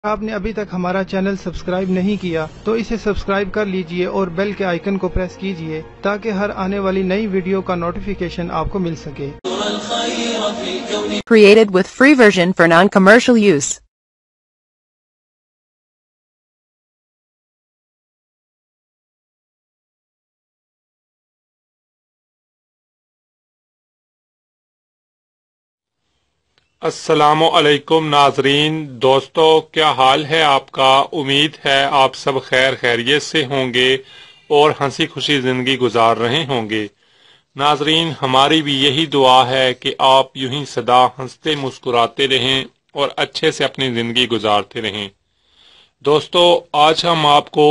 आपने अभी तक हमारा चैनल सब्सक्राइब नहीं किया तो इसे सब्सक्राइब कर लीजिए और बेल के आइकन को प्रेस कीजिए ताकि हर आने वाली नई वीडियो का नोटिफिकेशन आपको मिल सके। Created with free version for non-commercial use. अस्सलामु अलैकुम नाजरीन, दोस्तों क्या हाल है आपका। उम्मीद है आप सब खैर खैरियत से होंगे और हंसी खुशी जिंदगी गुजार रहे होंगे। नाजरीन, हमारी भी यही दुआ है कि आप यूं ही सदा हंसते मुस्कुराते रहें और अच्छे से अपनी जिंदगी गुजारते रहें। दोस्तों, आज हम आपको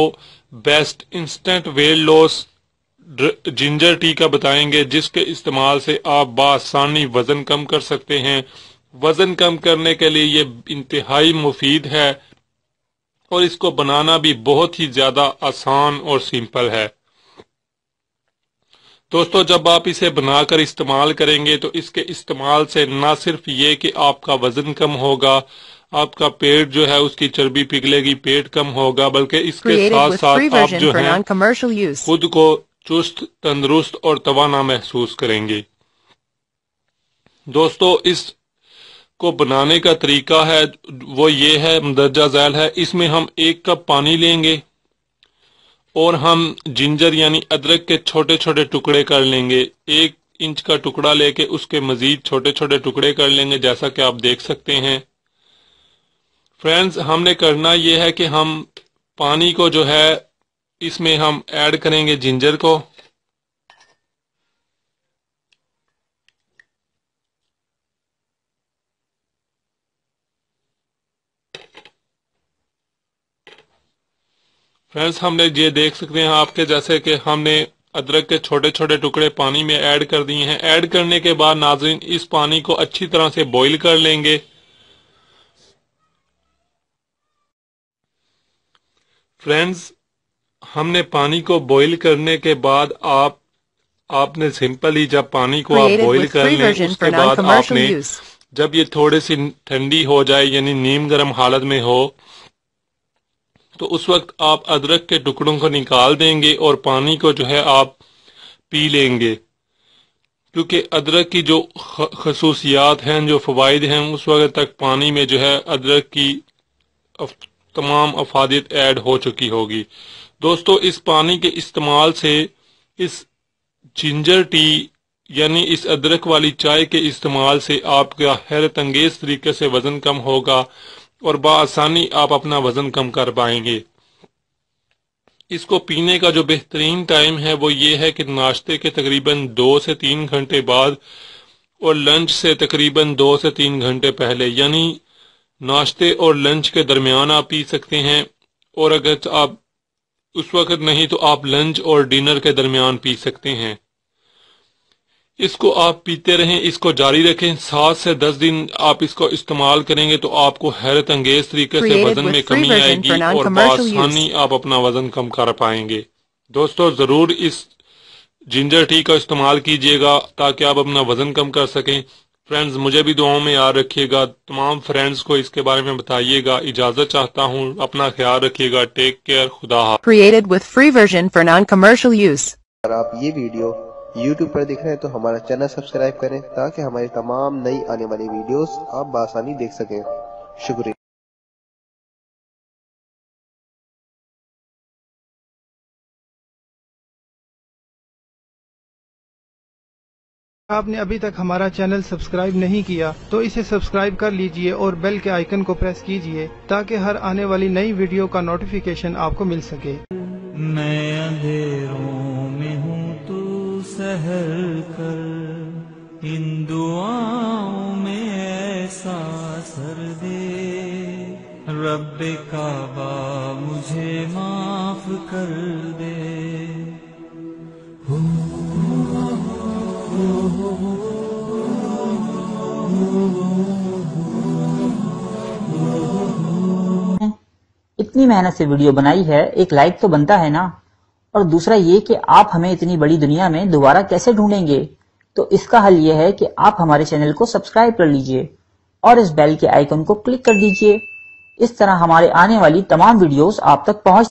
best instant weight loss ginger tea का बताएंगे, जिसके इस्तेमाल से आप बआसानी वजन कम कर सकते हैं। वजन कम करने के लिए ये इंतहाई मुफीद है और इसको बनाना भी बहुत ही ज्यादा आसान और सिंपल है। दोस्तों, जब आप इसे बनाकर इस्तेमाल करेंगे तो इसके इस्तेमाल से न सिर्फ ये कि आपका वजन कम होगा, आपका पेट जो है उसकी चर्बी पिघलेगी, पेट कम होगा, बल्कि इसके साथ साथ आप जो है खुद को चुस्त, तंदुरुस्त और तवाना महसूस करेंगे। दोस्तों, इस को बनाने का तरीका है वो ये है, मदरजा झैल है। इसमें हम 1 कप पानी लेंगे और हम जिंजर यानी अदरक के छोटे छोटे टुकड़े कर लेंगे। 1 इंच का टुकड़ा लेके उसके मजीद छोटे छोटे टुकड़े कर लेंगे, जैसा कि आप देख सकते हैं। फ्रेंड्स, हमने करना ये है कि हम पानी को जो है इसमें हम ऐड करेंगे जिंजर को। फ्रेंड्स, हमने ये देख सकते हैं आपके जैसे कि हमने अदरक के छोटे छोटे टुकड़े पानी में ऐड कर दिए हैं। ऐड करने के बाद नाज़रीन, इस पानी को अच्छी तरह से बॉईल कर लेंगे। फ्रेंड्स, हमने पानी को बॉईल करने के बाद आपने सिंपली जब पानी को आप बॉईल कर लें, उसके बाद आपने जब ये थोड़ी सी ठंडी हो जाए यानी नीम गर्म हालत में हो, तो उस वक्त आप अदरक के टुकड़ों को निकाल देंगे और पानी को जो है आप पी लेंगे। क्योंकि अदरक की जो खसूसियात हैं, जो फवाइद हैं, उस वक्त तक पानी में जो है अदरक की तमाम अफादियत ऐड हो चुकी होगी। दोस्तों, इस पानी के इस्तेमाल से, इस जिंजर टी यानी इस अदरक वाली चाय के इस्तेमाल से आपका हैरत अंगेज तरीके से वजन कम होगा और बआसानी आप अपना वजन कम कर पाएंगे। इसको पीने का जो बेहतरीन टाइम है वो ये है कि नाश्ते के तकरीबन 2 से 3 घंटे बाद और लंच से तकरीबन 2 से 3 घंटे पहले, यानी नाश्ते और लंच के दरमियान आप पी सकते हैं। और अगर आप उस वक्त नहीं तो आप लंच और डिनर के दरमियान पी सकते हैं। इसको आप पीते रहें, इसको जारी रखें। 7 से 10 दिन आप इसको इस्तेमाल करेंगे तो आपको हैरत अंगेज तरीके से वजन में कमी आएगी और बआसानी आप अपना वजन कम कर पाएंगे। दोस्तों, जरूर इस जिंजर टी का इस्तेमाल कीजिएगा ताकि आप अपना वजन कम कर सकें। फ्रेंड्स, मुझे भी दुआओं में याद रखिएगा। तमाम फ्रेंड्स को इसके बारे में बताइएगा। इजाजत चाहता हूँ, अपना ख्याल रखिएगा। टेक केयर, खुदा हाफ़िज़। Created with free version for non-commercial use. अगर आप ये वीडियो YouTube पर देख रहे हैं तो हमारा चैनल सब्सक्राइब करें ताकि हमारी तमाम नई आने वाली वीडियोस आप बआसानी देख सकें। शुक्रिया। आपने अभी तक हमारा चैनल सब्सक्राइब नहीं किया तो इसे सब्सक्राइब कर लीजिए और बेल के आइकन को प्रेस कीजिए ताकि हर आने वाली नई वीडियो का नोटिफिकेशन आपको मिल सके। मैं अंधेरों में हूँ, तू सहर कर, इन दुआओं में ऐसा सर दे, रब्बे काबा मुझे माफ कर दे। इतनी मेहनत से वीडियो बनाई है, एक लाइक तो बनता है ना। और दूसरा ये कि आप हमें इतनी बड़ी दुनिया में दोबारा कैसे ढूंढेंगे, तो इसका हल ये है कि आप हमारे चैनल को सब्सक्राइब कर लीजिए और इस बेल के आइकन को क्लिक कर दीजिए اس طرح ہمارے آنے والی تمام ویڈیوز آپ تک پہنچ